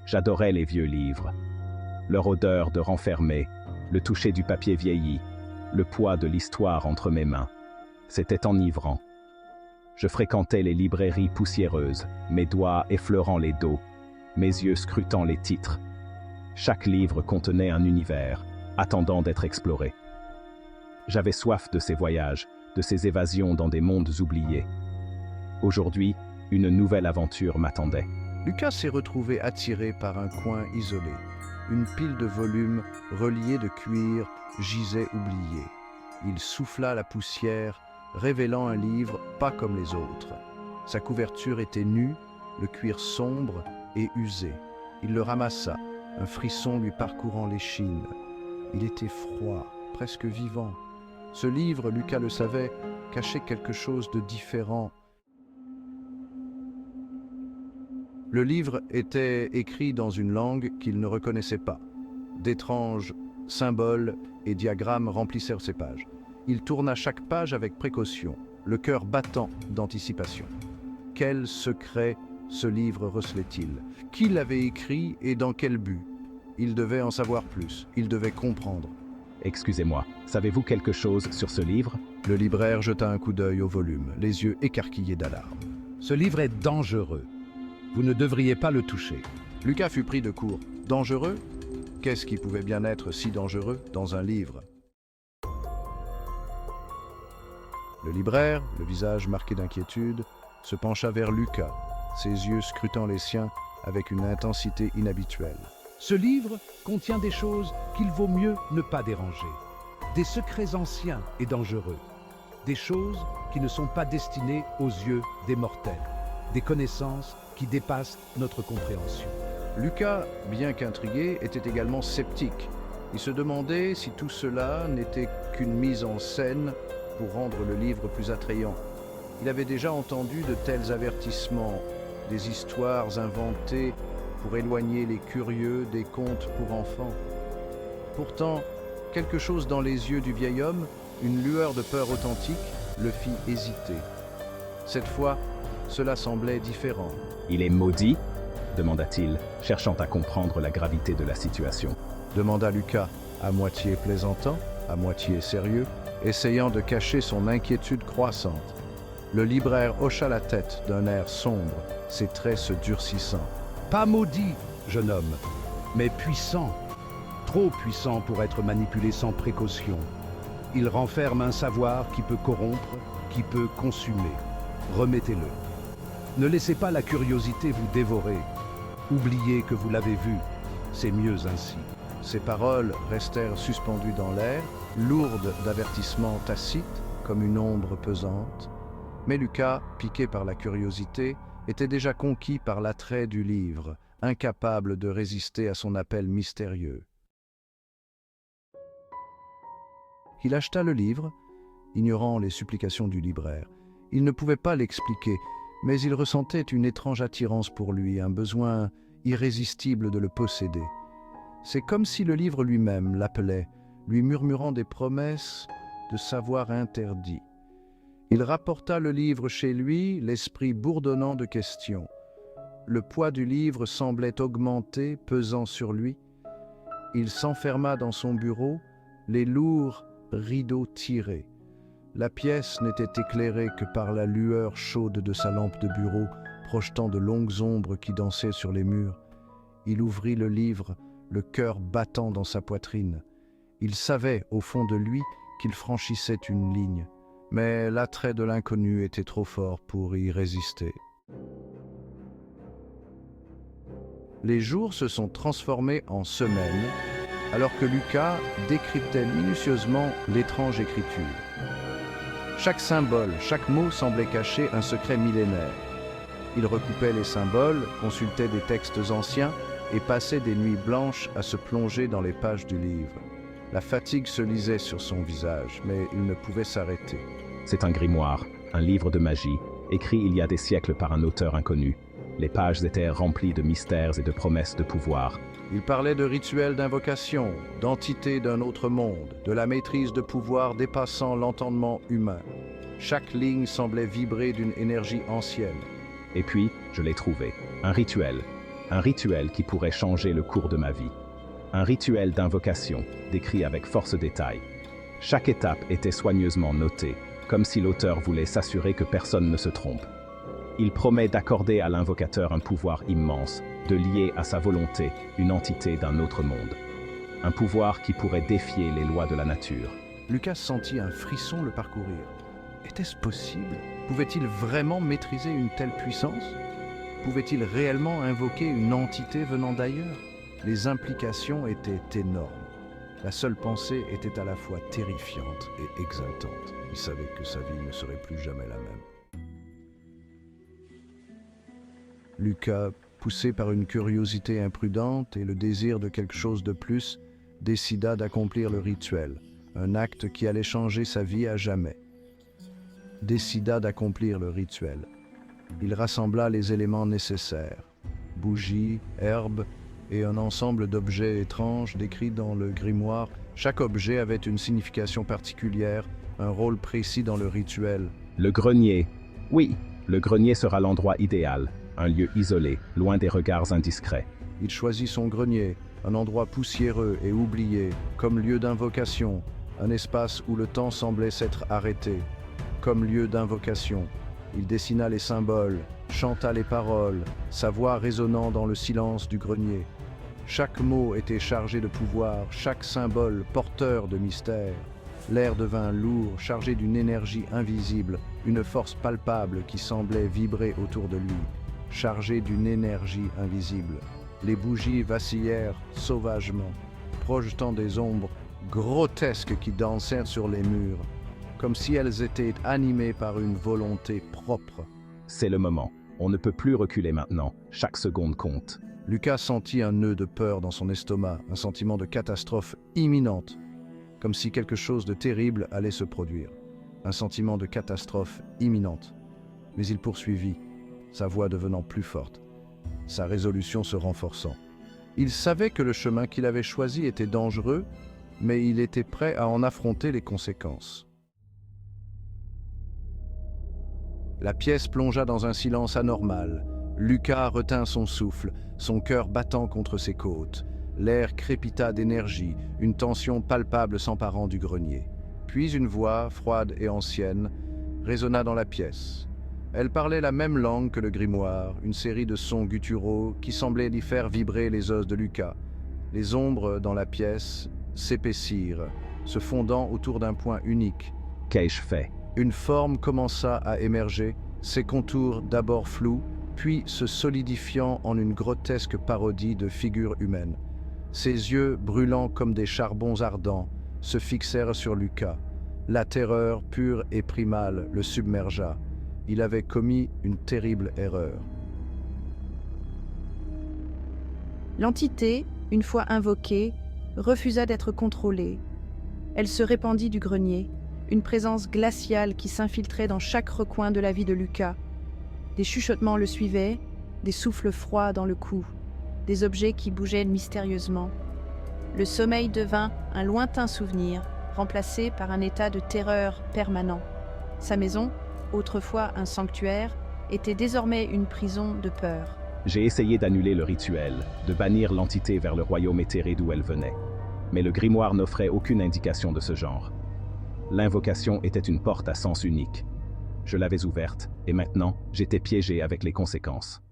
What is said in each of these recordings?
J'adorais les vieux livres. Leur odeur de renfermé, le toucher du papier vieilli, le poids de l'histoire entre mes mains. C'était enivrant. Je fréquentais les librairies poussiéreuses, mes doigts effleurant les dos, mes yeux scrutant les titres. Chaque livre contenait un univers, attendant d'être exploré. J'avais soif de ces voyages, de ces évasions dans des mondes oubliés. Aujourd'hui, une nouvelle aventure m'attendait. Lucas s'est retrouvé attiré par un coin isolé. Une pile de volumes reliés de cuir gisait oublié. Il souffla la poussière, révélant un livre pas comme les autres. Sa couverture était nue, le cuir sombre et usé. Il le ramassa, un frisson lui parcourant l'échine. Il était froid, presque vivant. Ce livre, Lucas le savait, cachait quelque chose de différent. Le livre était écrit dans une langue qu'il ne reconnaissait pas. D'étranges symboles et diagrammes remplissèrent ses pages. Il tourna chaque page avec précaution, le cœur battant d'anticipation. Quel secret ce livre recelait-il? Qui l'avait écrit et dans quel but? Il devait en savoir plus, il devait comprendre. Excusez-moi, savez-vous quelque chose sur ce livre? Le libraire jeta un coup d'œil au volume, les yeux écarquillés d'alarme. Ce livre est dangereux. Vous ne devriez pas le toucher. Lucas fut pris de court. Dangereux? Qu'est-ce qui pouvait bien être si dangereux dans un livre? Le libraire, le visage marqué d'inquiétude, se pencha vers Lucas, ses yeux scrutant les siens avec une intensité inhabituelle. Ce livre contient des choses qu'il vaut mieux ne pas déranger. Des secrets anciens et dangereux. Des choses qui ne sont pas destinées aux yeux des mortels. Des connaissances qui dépassent notre compréhension. Lucas, bien qu'intrigué, était également sceptique. Il se demandait si tout cela n'était qu'une mise en scène pour rendre le livre plus attrayant. Il avait déjà entendu de tels avertissements, des histoires inventées pour éloigner les curieux des contes pour enfants. Pourtant, quelque chose dans les yeux du vieil homme, une lueur de peur authentique, le fit hésiter. Cette fois, cela semblait différent. « Il est maudit ?» demanda-t-il, cherchant à comprendre la gravité de la situation. Demanda Lucas, à moitié plaisantant, à moitié sérieux, essayant de cacher son inquiétude croissante. Le libraire hocha la tête d'un air sombre, ses traits se durcissant. Pas maudit, jeune homme, mais puissant. Trop puissant pour être manipulé sans précaution. Il renferme un savoir qui peut corrompre, qui peut consumer. Remettez-le. Ne laissez pas la curiosité vous dévorer. Oubliez que vous l'avez vu. C'est mieux ainsi. Ces paroles restèrent suspendues dans l'air, lourdes d'avertissements tacites, comme une ombre pesante. Mais Lucas, piqué par la curiosité, était déjà conquis par l'attrait du livre, incapable de résister à son appel mystérieux. Il acheta le livre, ignorant les supplications du libraire. Il ne pouvait pas l'expliquer, mais il ressentait une étrange attirance pour lui, un besoin irrésistible de le posséder. C'est comme si le livre lui-même l'appelait, lui murmurant des promesses de savoir interdit. Il rapporta le livre chez lui, l'esprit bourdonnant de questions. Le poids du livre semblait augmenter, pesant sur lui. Il s'enferma dans son bureau, les lourds rideaux tirés. La pièce n'était éclairée que par la lueur chaude de sa lampe de bureau, projetant de longues ombres qui dansaient sur les murs. Il ouvrit le livre, le cœur battant dans sa poitrine. Il savait, au fond de lui, qu'il franchissait une ligne. Mais l'attrait de l'inconnu était trop fort pour y résister. Les jours se sont transformés en semaines, alors que Lucas décryptait minutieusement l'étrange écriture. Chaque symbole, chaque mot semblait cacher un secret millénaire. Il recoupait les symboles, consultait des textes anciens et passait des nuits blanches à se plonger dans les pages du livre. La fatigue se lisait sur son visage, mais il ne pouvait s'arrêter. C'est un grimoire, un livre de magie, écrit il y a des siècles par un auteur inconnu. Les pages étaient remplies de mystères et de promesses de pouvoir. Il parlait de rituels d'invocation, d'entités d'un autre monde, de la maîtrise de pouvoirs dépassant l'entendement humain. Chaque ligne semblait vibrer d'une énergie ancienne. Et puis, je l'ai trouvé. Un rituel. Un rituel qui pourrait changer le cours de ma vie. Un rituel d'invocation, décrit avec force détail. Chaque étape était soigneusement notée, comme si l'auteur voulait s'assurer que personne ne se trompe. Il promet d'accorder à l'invocateur un pouvoir immense, de lier à sa volonté une entité d'un autre monde. Un pouvoir qui pourrait défier les lois de la nature. Lucas sentit un frisson le parcourir. Était-ce possible? Pouvait-il vraiment maîtriser une telle puissance? Pouvait-il réellement invoquer une entité venant d'ailleurs? Les implications étaient énormes. La seule pensée était à la fois terrifiante et exaltante. Il savait que sa vie ne serait plus jamais la même. Lucas, poussé par une curiosité imprudente et le désir de quelque chose de plus, décida d'accomplir le rituel, un acte qui allait changer sa vie à jamais. Décida d'accomplir le rituel. Il rassembla les éléments nécessaires, bougies, herbes et un ensemble d'objets étranges décrits dans le grimoire. Chaque objet avait une signification particulière, un rôle précis dans le rituel. Le grenier. Oui, le grenier sera l'endroit idéal, un lieu isolé, loin des regards indiscrets. Il choisit son grenier, un endroit poussiéreux et oublié, comme lieu d'invocation, un espace où le temps semblait s'être arrêté, comme lieu d'invocation. Il dessina les symboles, chanta les paroles, sa voix résonnant dans le silence du grenier. Chaque mot était chargé de pouvoir, chaque symbole porteur de mystère. L'air devint lourd, chargé d'une énergie invisible, une force palpable qui semblait vibrer autour de lui, chargé d'une énergie invisible. Les bougies vacillèrent sauvagement, projetant des ombres grotesques qui dansèrent sur les murs, comme si elles étaient animées par une volonté propre. C'est le moment. On ne peut plus reculer maintenant. Chaque seconde compte. Lucas sentit un nœud de peur dans son estomac, un sentiment de catastrophe imminente, comme si quelque chose de terrible allait se produire. Un sentiment de catastrophe imminente. Mais il poursuivit, sa voix devenant plus forte, sa résolution se renforçant. Il savait que le chemin qu'il avait choisi était dangereux, mais il était prêt à en affronter les conséquences. La pièce plongea dans un silence anormal. Lucas retint son souffle, son cœur battant contre ses côtes. L'air crépita d'énergie, une tension palpable s'emparant du grenier. Puis une voix, froide et ancienne, résonna dans la pièce. Elle parlait la même langue que le grimoire, une série de sons gutturaux qui semblaient y faire vibrer les os de Lucas. Les ombres dans la pièce s'épaissirent, se fondant autour d'un point unique. Qu'ai-je fait? Une forme commença à émerger, ses contours d'abord flous, puis se solidifiant en une grotesque parodie de figure humaine. Ses yeux, brûlants comme des charbons ardents, se fixèrent sur Lucas. La terreur pure et primale le submergea. Il avait commis une terrible erreur. L'entité, une fois invoquée, refusa d'être contrôlée. Elle se répandit du grenier, une présence glaciale qui s'infiltrait dans chaque recoin de la vie de Lucas. Des chuchotements le suivaient, des souffles froids dans le cou, des objets qui bougeaient mystérieusement. Le sommeil devint un lointain souvenir, remplacé par un état de terreur permanent. Sa maison, autrefois un sanctuaire, était désormais une prison de peur. J'ai essayé d'annuler le rituel, de bannir l'entité vers le royaume éthéré d'où elle venait. Mais le grimoire n'offrait aucune indication de ce genre. L'invocation était une porte à sens unique. Je l'avais ouverte, et maintenant, j'étais piégé avec les conséquences.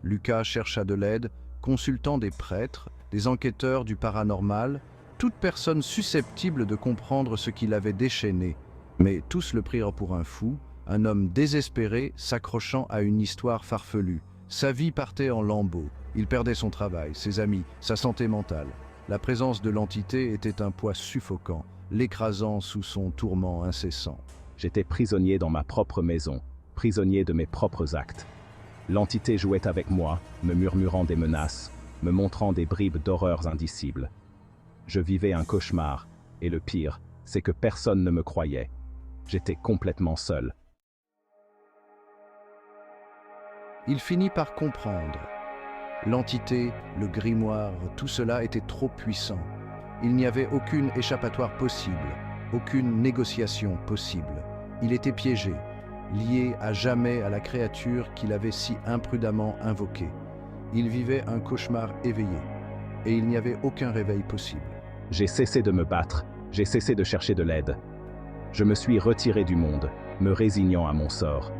Lucas chercha de l'aide, consultant des prêtres, des enquêteurs du paranormal, toute personne susceptible de comprendre ce qui l'avait déchaîné. Mais tous le prirent pour un fou, un homme désespéré s'accrochant à une histoire farfelue. Sa vie partait en lambeaux. Il perdait son travail, ses amis, sa santé mentale. La présence de l'entité était un poids suffocant, l'écrasant sous son tourment incessant. J'étais prisonnier dans ma propre maison, prisonnier de mes propres actes. L'entité jouait avec moi, me murmurant des menaces, me montrant des bribes d'horreurs indicibles. Je vivais un cauchemar, et le pire, c'est que personne ne me croyait. J'étais complètement seul. Il finit par comprendre. L'entité, le grimoire, tout cela était trop puissant. Il n'y avait aucune échappatoire possible, aucune négociation possible. Il était piégé. lié à jamais à la créature qu'il avait si imprudemment invoquée. Il vivait un cauchemar éveillé, et il n'y avait aucun réveil possible. J'ai cessé de me battre, j'ai cessé de chercher de l'aide. Je me suis retiré du monde, me résignant à mon sort.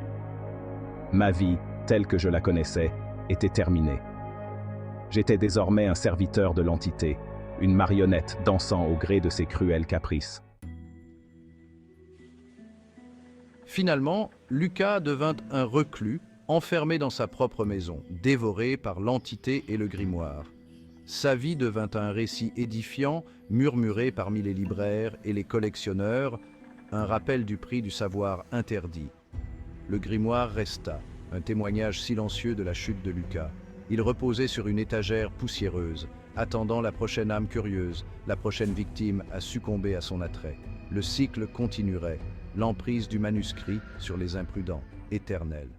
Ma vie, telle que je la connaissais, était terminée. J'étais désormais un serviteur de l'entité, une marionnette dansant au gré de ses cruels caprices. Finalement, Lucas devint un reclus, enfermé dans sa propre maison, dévoré par l'entité et le grimoire. Sa vie devint un récit édifiant, murmuré parmi les libraires et les collectionneurs, un rappel du prix du savoir interdit. Le grimoire resta, un témoignage silencieux de la chute de Lucas. Il reposait sur une étagère poussiéreuse, attendant la prochaine âme curieuse, la prochaine victime à succomber à son attrait. Le cycle continuerait, l'emprise du manuscrit sur les imprudents, éternelle.